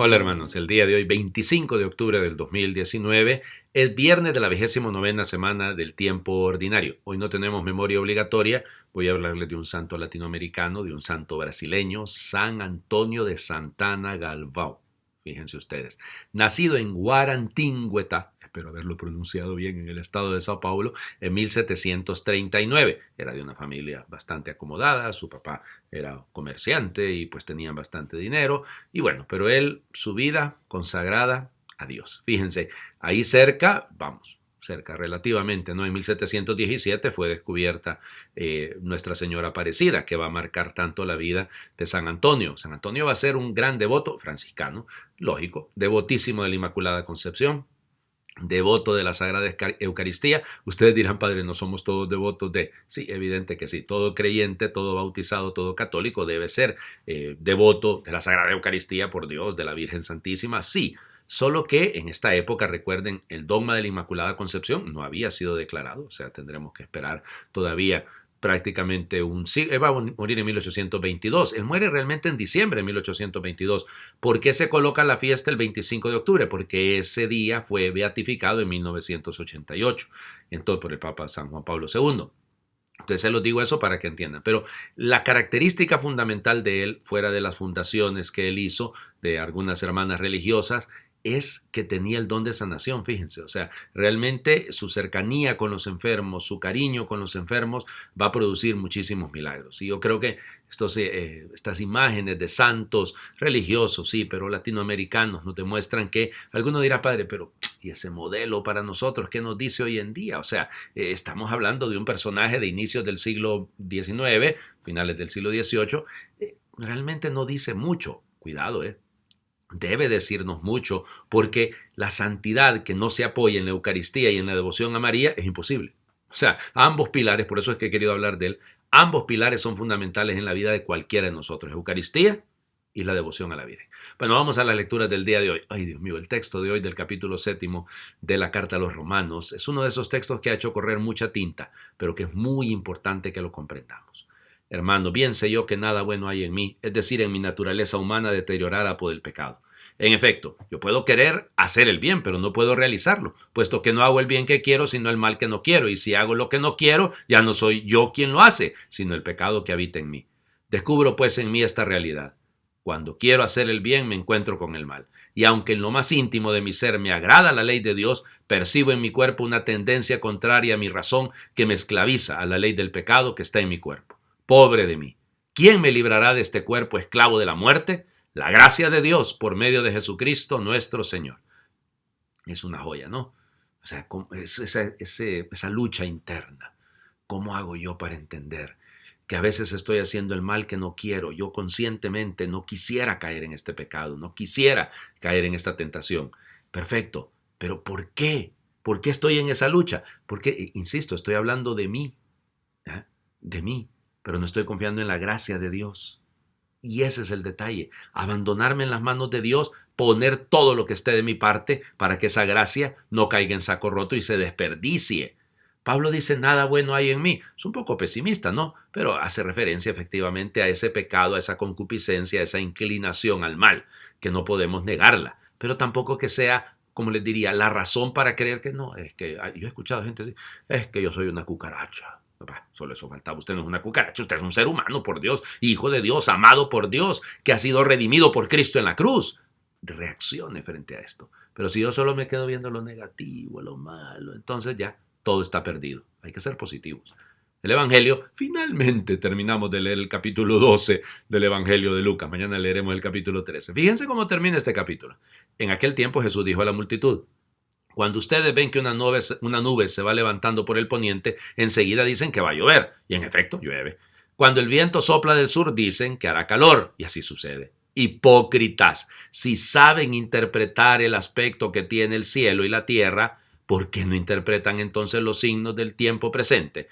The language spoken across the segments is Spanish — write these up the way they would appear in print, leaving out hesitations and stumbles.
Hola hermanos, el día de hoy, 25 de octubre del 2019, es viernes de la 29ª semana del tiempo ordinario. Hoy no tenemos memoria obligatoria, voy a hablarles de un santo latinoamericano, de un santo brasileño, San Antonio de Santana Galvão. Fíjense ustedes, nacido en Guarantinguetá, espero haberlo pronunciado bien, en el estado de Sao Paulo, en 1739. Era de una familia bastante acomodada, su papá era comerciante y pues tenían bastante dinero. Y bueno, pero él, su vida consagrada a Dios. Fíjense, ahí cerca, vamos, cerca relativamente, ¿no? En 1717 fue descubierta Nuestra Señora Aparecida, que va a marcar tanto la vida de San Antonio. San Antonio va a ser un gran devoto franciscano, lógico, devotísimo de la Inmaculada Concepción, devoto de la Sagrada Eucaristía. Ustedes dirán, padre, ¿no somos todos devotos de? Sí, evidente que sí. Todo creyente, todo bautizado, todo católico debe ser devoto de la Sagrada Eucaristía, por Dios, de la Virgen Santísima, sí. Solo que en esta época, recuerden, el dogma de la Inmaculada Concepción no había sido declarado, o sea, tendremos que esperar todavía prácticamente un siglo. Él va a morir en 1822. Él muere realmente en diciembre de 1822. ¿Por qué se coloca la fiesta el 25 de octubre? Porque ese día fue beatificado en 1988, entonces por el Papa San Juan Pablo II. Entonces se los digo eso para que entiendan. Pero la característica fundamental de él, fuera de las fundaciones que él hizo, de algunas hermanas religiosas, es que tenía el don de sanación, fíjense. O sea, realmente su cercanía con los enfermos, su cariño con los enfermos va a producir muchísimos milagros. Y yo creo que estas imágenes de santos religiosos, sí, pero latinoamericanos, nos demuestran que alguno dirá, padre, pero ¿y ese modelo para nosotros qué nos dice hoy en día? O sea, estamos hablando de un personaje de inicios del siglo XIX, finales del siglo XVIII, realmente no dice mucho. Cuidado, debe decirnos mucho, porque la santidad que no se apoya en la Eucaristía y en la devoción a María es imposible. O sea, ambos pilares, por eso es que he querido hablar de él, ambos pilares son fundamentales en la vida de cualquiera de nosotros: Eucaristía y la devoción a la Virgen. Bueno, vamos a las lecturas del día de hoy. Ay, Dios mío, el texto de hoy del capítulo 7 de la Carta a los Romanos es uno de esos textos que ha hecho correr mucha tinta, pero que es muy importante que lo comprendamos. Hermano, bien sé yo que nada bueno hay en mí, es decir, en mi naturaleza humana deteriorada por el pecado. En efecto, yo puedo querer hacer el bien, pero no puedo realizarlo, puesto que no hago el bien que quiero, sino el mal que no quiero, y si hago lo que no quiero, ya no soy yo quien lo hace, sino el pecado que habita en mí. Descubro pues en mí esta realidad: cuando quiero hacer el bien, me encuentro con el mal, y aunque en lo más íntimo de mi ser me agrada la ley de Dios, percibo en mi cuerpo una tendencia contraria a mi razón que me esclaviza a la ley del pecado que está en mi cuerpo. Pobre de mí. ¿Quién me librará de este cuerpo esclavo de la muerte? La gracia de Dios por medio de Jesucristo nuestro Señor. Es una joya, ¿no? O sea, esa lucha interna. ¿Cómo hago yo para entender que a veces estoy haciendo el mal que no quiero? Yo conscientemente no quisiera caer en este pecado, no quisiera caer en esta tentación. Perfecto, pero ¿por qué? ¿Por qué estoy en esa lucha? Porque, insisto, estoy hablando de mí, ¿eh? De mí, pero no estoy confiando en la gracia de Dios. Y ese es el detalle: abandonarme en las manos de Dios, poner todo lo que esté de mi parte para que esa gracia no caiga en saco roto y se desperdicie. Pablo dice, nada bueno hay en mí. Es un poco pesimista, ¿no? Pero hace referencia efectivamente a ese pecado, a esa concupiscencia, a esa inclinación al mal, que no podemos negarla, pero tampoco que sea, como les diría, la razón para creer que no. Es que yo he escuchado gente decir, es que yo soy una cucaracha. Solo eso faltaba. Usted no es una cucaracha, usted es un ser humano, por Dios, hijo de Dios, amado por Dios, que ha sido redimido por Cristo en la cruz. Reaccione frente a esto. Pero si yo solo me quedo viendo lo negativo, lo malo, entonces ya todo está perdido. Hay que ser positivos. El Evangelio, finalmente terminamos de leer el capítulo 12 del Evangelio de Lucas. Mañana leeremos el capítulo 13. Fíjense cómo termina este capítulo. En aquel tiempo Jesús dijo a la multitud: cuando ustedes ven que una nube se va levantando por el poniente, enseguida dicen que va a llover, y en efecto llueve. Cuando el viento sopla del sur, dicen que hará calor, y así sucede. Hipócritas, si saben interpretar el aspecto que tiene el cielo y la tierra, ¿por qué no interpretan entonces los signos del tiempo presente?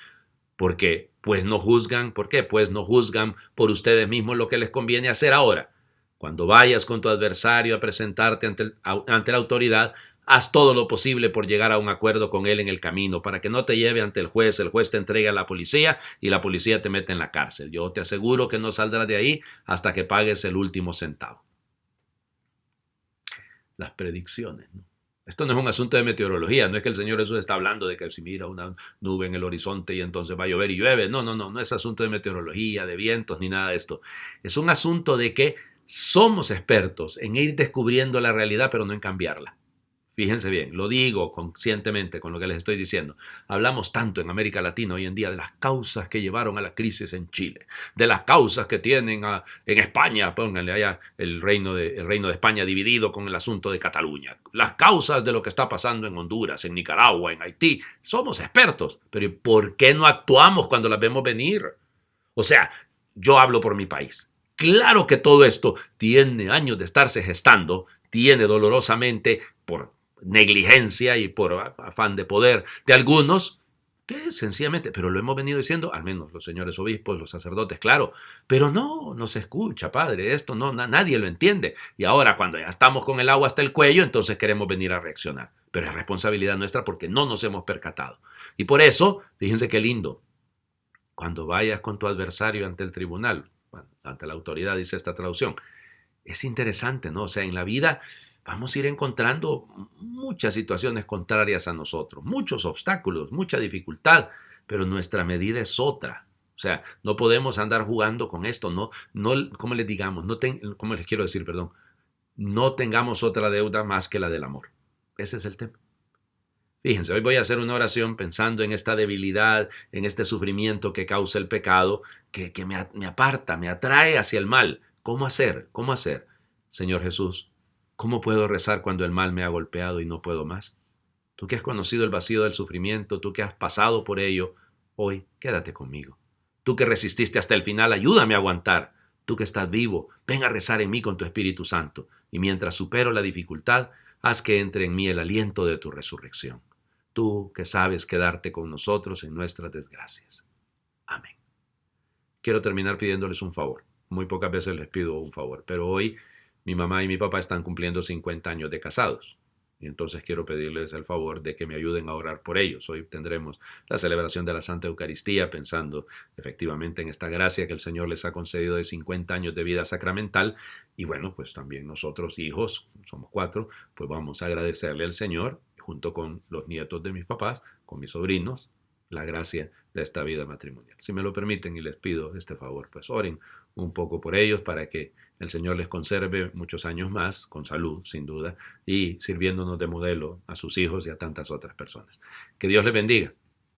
¿Por qué? Pues no juzgan. ¿Por qué? Pues no juzgan por ustedes mismos lo que les conviene hacer ahora. Cuando vayas con tu adversario a presentarte ante la autoridad, haz todo lo posible por llegar a un acuerdo con él en el camino, para que no te lleve ante el juez te entregue a la policía y la policía te mete en la cárcel. Yo te aseguro que no saldrás de ahí hasta que pagues el último centavo. las predicciones, ¿no? Esto no es un asunto de meteorología, no es que el Señor Jesús está hablando de que si mira una nube en el horizonte y entonces va a llover y llueve. No, no, no, no es asunto de meteorología, de vientos, ni nada de esto. Es un asunto de que somos expertos en ir descubriendo la realidad, pero no en cambiarla. Fíjense bien, lo digo conscientemente con lo que les estoy diciendo. Hablamos tanto en América Latina hoy en día de las causas que llevaron a la crisis en Chile, de las causas que tienen en España, pónganle allá el reino de España dividido con el asunto de Cataluña, las causas de lo que está pasando en Honduras, en Nicaragua, en Haití. Somos expertos, pero ¿por qué no actuamos cuando las vemos venir? O sea, yo hablo por mi país. Claro que todo esto tiene años de estarse gestando, tiene dolorosamente por negligencia y por afán de poder de algunos, que sencillamente, pero lo hemos venido diciendo, al menos los señores obispos, los sacerdotes, claro, pero no se escucha, padre, esto no, nadie lo entiende. Y ahora cuando ya estamos con el agua hasta el cuello, entonces queremos venir a reaccionar. Pero es responsabilidad nuestra porque no nos hemos percatado. Y por eso, fíjense qué lindo, cuando vayas con tu adversario ante el tribunal, ante la autoridad, dice esta traducción, es interesante, ¿no? O sea, en la vida vamos a ir encontrando muchas situaciones contrarias a nosotros, muchos obstáculos, mucha dificultad, pero nuestra medida es otra. O sea, no podemos andar jugando con esto, ¿cómo les digamos? ¿Cómo les quiero decir, perdón? No tengamos otra deuda más que la del amor. Ese es el tema. Fíjense, hoy voy a hacer una oración pensando en esta debilidad, en este sufrimiento que causa el pecado, que me aparta, me atrae hacia el mal. ¿Cómo hacer? ¿Cómo hacer? Señor Jesús, ¿cómo puedo rezar cuando el mal me ha golpeado y no puedo más? Tú que has conocido el vacío del sufrimiento, tú que has pasado por ello, hoy quédate conmigo. Tú que resististe hasta el final, ayúdame a aguantar. Tú que estás vivo, ven a rezar en mí con tu Espíritu Santo. Y mientras supero la dificultad, haz que entre en mí el aliento de tu resurrección. Tú que sabes quedarte con nosotros en nuestras desgracias. Amén. Quiero terminar pidiéndoles un favor. Muy pocas veces les pido un favor, pero hoy mi mamá y mi papá están cumpliendo 50 años de casados. Y entonces quiero pedirles el favor de que me ayuden a orar por ellos. Hoy tendremos la celebración de la Santa Eucaristía pensando efectivamente en esta gracia que el Señor les ha concedido de 50 años de vida sacramental. Y bueno, pues también nosotros hijos, somos 4, pues vamos a agradecerle al Señor junto con los nietos de mis papás, con mis sobrinos, la gracia de esta vida matrimonial. Si me lo permiten y les pido este favor, pues oren un poco por ellos para que el Señor les conserve muchos años más, con salud, sin duda, y sirviéndonos de modelo a sus hijos y a tantas otras personas. Que Dios les bendiga